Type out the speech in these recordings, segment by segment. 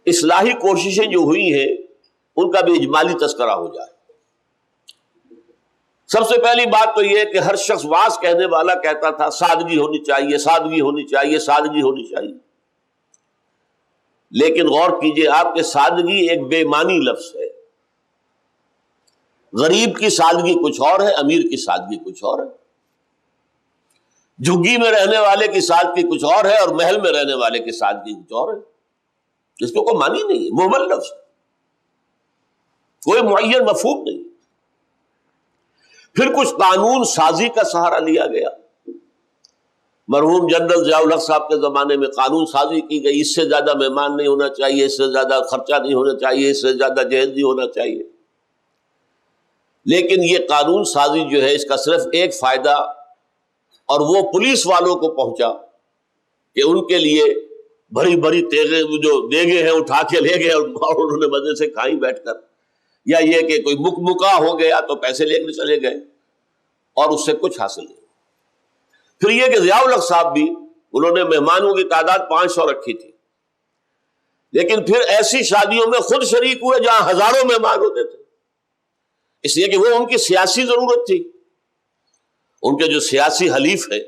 اصلاحی کوششیں جو ہوئی ہیں ان کا بھی اجمالی تذکرہ ہو جائے۔ سب سے پہلی بات تو یہ کہ ہر شخص واعظ کہنے والا کہتا تھا سادگی ہونی چاہیے، سادگی ہونی چاہیے، سادگی ہونی چاہیے، لیکن غور کیجئے آپ کہ سادگی ایک بے معنی لفظ ہے۔ غریب کی سادگی کچھ اور ہے، امیر کی سادگی کچھ اور ہے، جھگی میں رہنے والے کی سادگی کچھ اور ہے اور محل میں رہنے والے کی سادگی کچھ اور ہے۔ اس کو کوئی معنی نہیں ہے، مہمل لفظ، کوئی معین مفہوم نہیں۔ پھر کچھ قانون سازی کا سہارا لیا گیا۔ مرحوم جنرل ضیاء الحق صاحب کے زمانے میں قانون سازی کی گئی، اس سے زیادہ مہمان نہیں ہونا چاہیے، اس سے زیادہ خرچہ نہیں ہونا چاہیے، اس سے زیادہ جہیز نہیں ہونا چاہیے۔ لیکن یہ قانون سازی جو ہے اس کا صرف ایک فائدہ، اور وہ پولیس والوں کو پہنچا کہ ان کے لیے بڑی بڑی تیغیں جو دیگیں ہیں اٹھا کے لے گئے اور انہوں نے مزے سے کھائی بیٹھ کر، یا یہ کہ کوئی مکہ ہو گیا تو پیسے لے کے چلے گئے اور اس سے کچھ حاصل نہیں۔ پھر یہ کہ ضیاء الحق صاحب بھی انہوں نے مہمانوں کی تعداد 500 رکھی تھی، لیکن پھر ایسی شادیوں میں خود شریک ہوئے جہاں ہزاروں مہمان ہوتے تھے، اس لیے کہ وہ ان کی سیاسی ضرورت تھی۔ ان کے جو سیاسی حلیف ہیں،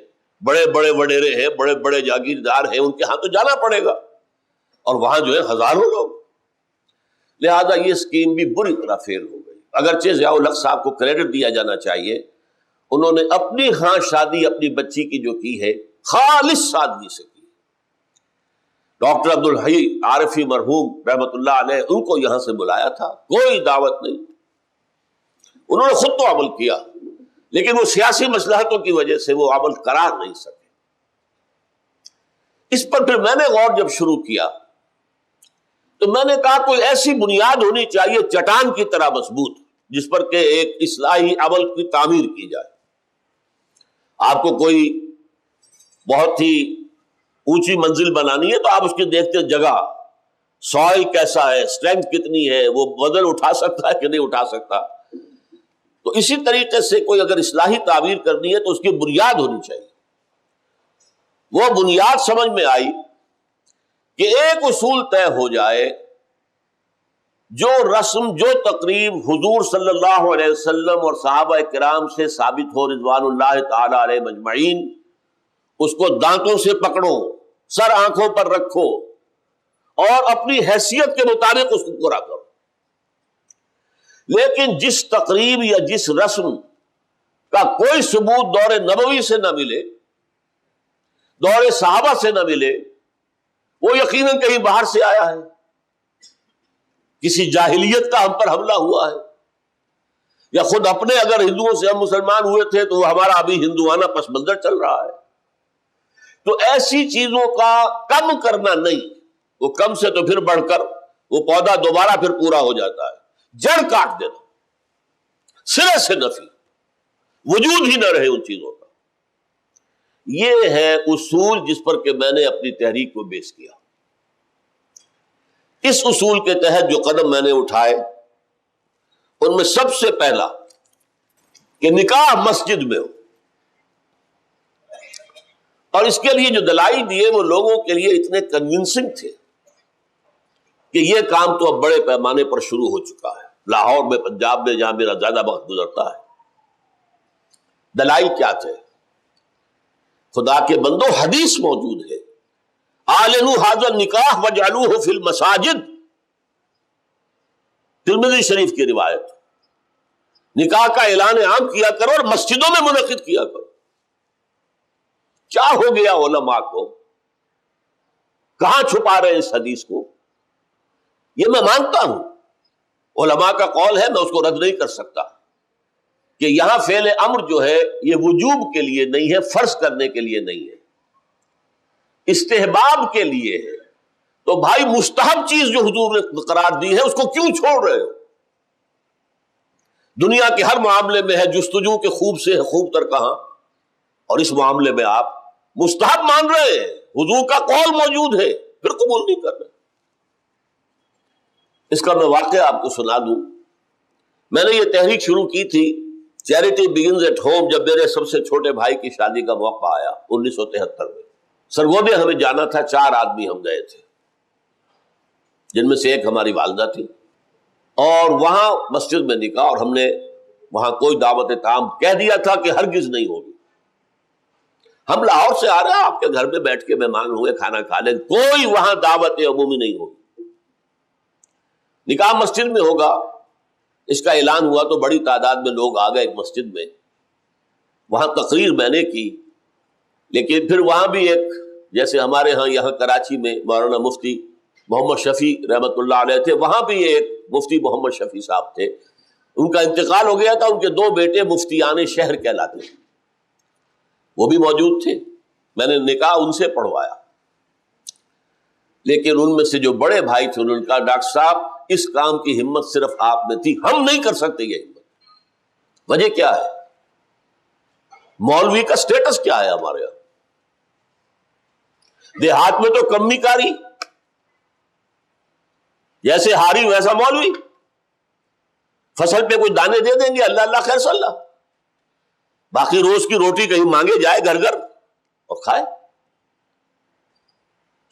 بڑے بڑے وڈیرے ہیں، بڑے بڑے جاگیردار ہیں، ان کے ہاں تو جانا پڑے گا، اور وہاں جو ہے ہزاروں لوگ، لہذا یہ اسکیم بھی بری طرح فیل ہو گئی۔ اگرچہ ضیاء الحق صاحب کو کریڈٹ دیا جانا چاہیے، انہوں نے اپنی ہاں شادی اپنی بچی کی جو کی ہے خالص سادگی سے کی۔ ڈاکٹر عبدالحی عارفی مرحوم رحمت اللہ علیہ ان کو یہاں سے بلایا تھا، کوئی دعوت نہیں، انہوں نے خود تو عمل کیا، لیکن وہ سیاسی مصلحتوں کی وجہ سے وہ عمل کرا نہیں سکے۔ اس پر پھر میں نے غور جب شروع کیا تو میں نے کہا کوئی ایسی بنیاد ہونی چاہیے چٹان کی طرح مضبوط، جس پر کہ ایک اصلاحی عمل کی تعمیر کی جائے۔ آپ کو کوئی بہت ہی اونچی منزل بنانی ہے تو آپ اس کی دیکھتے جگہ، سوائل کیسا ہے، اسٹرینتھ کتنی ہے، وہ وزن اٹھا سکتا ہے کہ نہیں اٹھا سکتا۔ تو اسی طریقے سے کوئی اگر اصلاحی تعبیر کرنی ہے تو اس کی بنیاد ہونی چاہیے۔ وہ بنیاد سمجھ میں آئی کہ ایک اصول طے ہو جائے، جو رسم جو تقریب حضور صلی اللہ علیہ وسلم اور صحابہ کرام سے ثابت ہو رضوان اللہ تعالی علیہ مجمعین، اس کو دانتوں سے پکڑو، سر آنکھوں پر رکھو اور اپنی حیثیت کے مطابق اس کو پورا کرو۔ لیکن جس تقریب یا جس رسم کا کوئی ثبوت دور نبوی سے نہ ملے، دور صحابہ سے نہ ملے، وہ یقیناً کہیں باہر سے آیا ہے، کسی جاہلیت کا ہم پر حملہ ہوا ہے، یا خود اپنے اگر ہندوؤں سے ہم مسلمان ہوئے تھے تو وہ ہمارا ابھی ہندوانہ پس منظر چل رہا ہے۔ تو ایسی چیزوں کا کم کرنا نہیں، وہ کم سے تو پھر بڑھ کر وہ پودا دوبارہ پھر پورا ہو جاتا ہے، جڑ کاٹ دینا، سرے سے نفی، وجود ہی نہ رہے ان چیزوں کا۔ یہ ہے اصول جس پر کہ میں نے اپنی تحریک کو بیس کیا۔ اس اصول کے تحت جو قدم میں نے اٹھائے ان میں سب سے پہلا کہ نکاح مسجد میں ہو، اور اس کے لیے جو دلائل دیے وہ لوگوں کے لیے اتنے کنونسنگ تھے کہ یہ کام تو اب بڑے پیمانے پر شروع ہو چکا ہے، لاہور میں، پنجاب میں، جہاں میرا زیادہ وقت گزرتا ہے۔ دلائل کیا تھے؟ خدا کے بندو، حدیث موجود ہے، اعلنوا ھذا النکاح واجعلوہ فی المساجد، ترمذی شریف کی روایت۔ نکاح کا اعلان عام کیا کرو اور مسجدوں میں منعقد کیا کرو۔ کیا ہو گیا علماء کو؟ کہاں چھپا رہے اس حدیث کو؟ یہ میں مانتا ہوں، علماء کا قول ہے، میں اس کو رد نہیں کر سکتا کہ یہاں فعل امر جو ہے یہ وجوب کے لیے نہیں ہے، فرض کرنے کے لیے نہیں ہے، استحباب کے لیے ہے۔ تو بھائی مستحب چیز جو حضور نے قرار دی ہے اس کو کیوں چھوڑ رہے ہو؟ دنیا کے ہر معاملے میں ہے جستجو کے خوب سے ہے خوب تر کہاں، اور اس معاملے میں آپ مستحب مان رہے ہیں، حضور کا قول موجود ہے، پھر قبول نہیں کر رہے۔ اس کا میں واقعہ آپ کو سنا دوں۔ میں نے یہ تحریک شروع کی تھی چیریٹی بگنز ایٹ ہوم جب میرے سب سے چھوٹے بھائی کی شادی کا موقع آیا 1973 میں، سرگودے ہمیں جانا تھا، 4 آدمی ہم گئے تھے، جن میں سے ایک ہماری والدہ تھی، اور وہاں مسجد میں نکاح، اور ہم نے وہاں کوئی دعوت تام کہہ دیا تھا کہ ہرگز نہیں ہوگی۔ ہم لاہور سے آ رہے ہیں، آپ کے گھر میں بیٹھ کے مہمان ہوئے، کھانا کھا لیں، کوئی وہاں دعوت عمومی نہیں ہوگی، نکاح مسجد میں ہوگا۔ اس کا اعلان ہوا تو بڑی تعداد میں لوگ آ گئے ایک مسجد میں، وہاں تقریر میں نے کی، لیکن پھر وہاں بھی ایک، جیسے ہمارے ہاں یہاں کراچی میں مولانا مفتی محمد شفیع رحمۃ اللہ علیہ تھے، وہاں بھی ایک مفتی محمد شفیع صاحب تھے، ان کا انتقال ہو گیا تھا، ان کے 2 بیٹے مفتیان شہر کہلاتے تھے، وہ بھی موجود تھے، میں نے نکاح ان سے پڑھوایا۔ لیکن ان میں سے جو بڑے بھائی تھے انہوں نے کہا ڈاکٹر صاحب اس کام کی ہمت صرف آپ میں تھی، ہم نہیں کر سکتے یہ ہمت۔ وجہ کیا ہے؟ مولوی کا سٹیٹس کیا ہے ہمارے یہاں؟ دیہات میں تو کمی کاری، جیسے ہاری ویسا مولوی، فصل پہ کوئی دانے دے دیں گے، اللہ اللہ خیر صلی اللہ، باقی روز کی روٹی کہیں مانگے جائے گھر گھر اور کھائے۔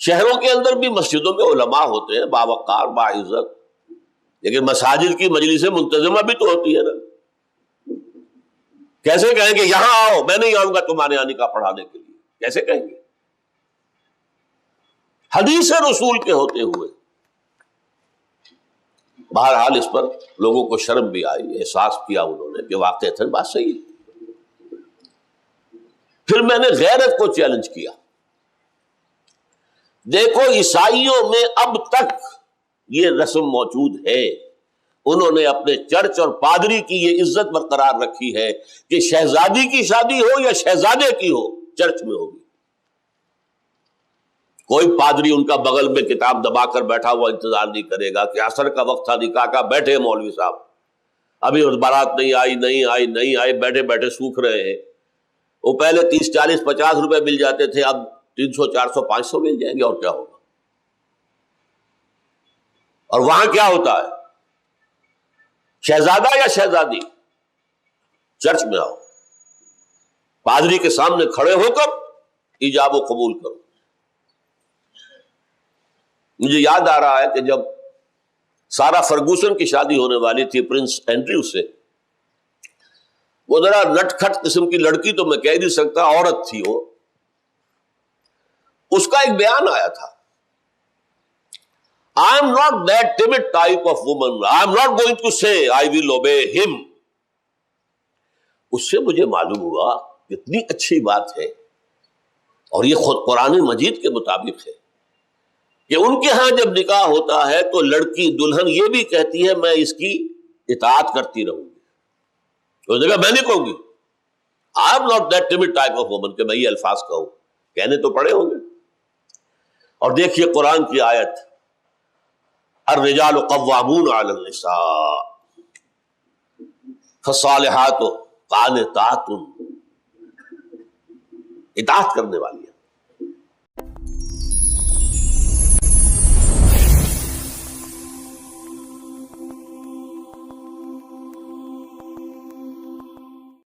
شہروں کے اندر بھی مسجدوں میں علماء ہوتے ہیں باوقار باعزت، لیکن مساجد کی مجلسیں منتظمہ بھی تو ہوتی ہے نا۔ کیسے کہیں گے یہاں آؤ، میں نہیں آؤں گا تمہارے یہاں نکاح پڑھانے کے لیے، کیسے کہیں گے؟ حدیث رسول کے ہوتے ہوئے۔ بہرحال اس پر لوگوں کو شرم بھی آئی، احساس کیا انہوں نے کہ واقعتاً بات صحیح ہے۔ پھر میں نے غیرت کو چیلنج کیا، دیکھو عیسائیوں میں اب تک یہ رسم موجود ہے، انہوں نے اپنے چرچ اور پادری کی یہ عزت برقرار رکھی ہے کہ شہزادی کی شادی ہو یا شہزادے کی ہو چرچ میں ہوگی، کوئی پادری ان کا بغل میں کتاب دبا کر بیٹھا ہوا انتظار نہیں کرے گا کہ عصر کا وقت تھا نکاح کا، بیٹھے مولوی صاحب ابھی بارات نہیں آئی، بیٹھے بیٹھے سوکھ رہے ہیں۔ وہ پہلے 30 40 50 روپے مل جاتے تھے، اب 300 400 500 مل جائیں گے، اور کیا ہوگا؟ اور وہاں کیا ہوتا ہے؟ شہزادہ یا شہزادی چرچ میں آؤ، پادری کے سامنے کھڑے ہو کر ایجاب و قبول کرو۔ مجھے یاد آ رہا ہے کہ جب سارا فرگوسن کی شادی ہونے والی تھی پرنس اینڈریو سے، وہ ذرا نٹ کھٹ قسم کی لڑکی تو میں کہہ نہیں سکتا، عورت تھی وہ، اس کا ایک بیان آیا تھا، I am not that timid type of woman. I am not going to say I will obey him. اس سے مجھے معلوم ہوا کتنی اچھی بات ہے، اور یہ خود قرآن مجید کے مطابق ہے کہ ان کے ہاں جب نکاح ہوتا ہے تو لڑکی دلہن یہ بھی کہتی ہے میں اس کی اطاعت کرتی رہوں گی، اس جگہ میں نہیں کہوں گی I am not that timid type of woman کہ میں یہ الفاظ کہوں، کہنے تو پڑے ہوں گے۔ اور دیکھیے قرآن کی آیت، الرجال قوامون علی النساء فالصالحات قانتات، اطاعت کرنے والی ہے۔